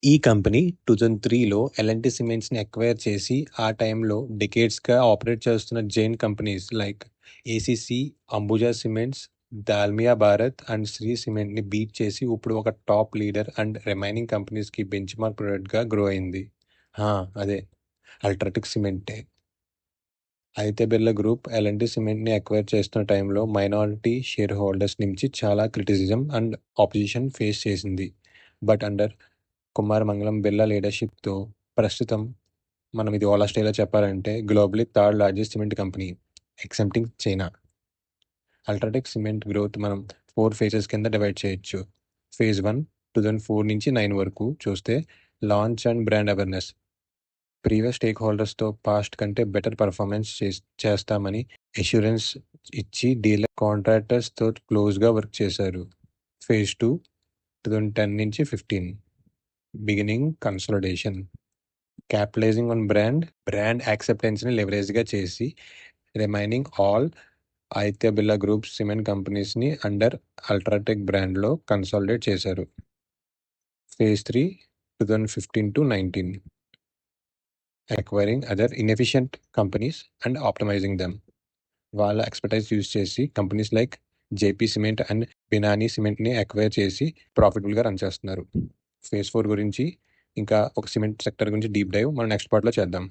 ఈ company 2003లో ఎల్&టీ సిమెంట్స్‌ని acquire చేసి, ఆ టైంలో డెకేడ్స్‌గా ఆపరేట్ చేస్తున్న giant companies like ACC, Ambuja cements, Dalmia Bharat and Shri సిమెంట్‌ని బీట్ చేసి ఇప్పుడు ఒక టాప్ లీడర్ అండ్ రిమైనింగ్ కంపెనీస్‌కి బెంచ్‌మార్క్ ప్రొడక్ట్‌గా గ్రో అయింది. అదే అల్ట్రాటెక్ సిమెంటే. ఆదిత్య బిర్లా గ్రూప్ ఎల్&టీ సిమెంట్‌ని అక్వైర్ చేస్తున్న టైంలో మైనారిటీ షేర్ హోల్డర్స్ నుంచి చాలా క్రిటిసిజం అండ్ అపోజిషన్ ఫేస్ చేసింది. బట్ అండర్ కుమార్ మంగళం బిర్లా లీడర్‌షిప్‌తో ప్రస్తుతం మనం ఇది ఓలా స్టైల్‌లో చెప్పాలంటే globally third largest cement company excepting China. UltraTech cement growth మనం 4 ఫేజెస్ కింద డివైడ్ చేయొచ్చు. ఫేజ్ 1 2004 నుంచి 9 వరకు చూస్తే launch and brand awareness. Previous stake హోల్డర్స్‌తో పాస్ట్ కంటే బెటర్ పెర్ఫార్మెన్స్ చేస్తామని అష్యూరెన్స్ ఇచ్చి డీలర్ కాంట్రాక్టర్స్‌తో క్లోజ్‌గా వర్క్ చేశారు. ఫేజ్ 2 2010 నుంచి 15 beginning consolidation. Capitalizing on brand యాక్సెప్టెన్స్‌ని లెవరేజ్‌గా చేసి remaining all Aditya Birla group cement కంపెనీస్‌ని అండర్ అల్ట్రాటెక్ బ్రాండ్‌లో కన్సాలిడేట్ చేశారు. Phase 3 2015-19 acquiring other inefficient companies and optimizing them. వాళ్ళ ఎక్స్‌పర్టైజ్ యూజ్ చేసి companies like JP cement and Binani సిమెంట్‌ని అక్వైర్ చేసి ప్రాఫిటబుల్‌గా రన్ చేస్తున్నారు. ఫేజ్ 4 గురించి ఇంకా ఒక సిమెంట్ సెక్టర్ గురించి డీప్ డైవ్ మనం నెక్స్ట్ పార్ట్‌లో చేద్దాం.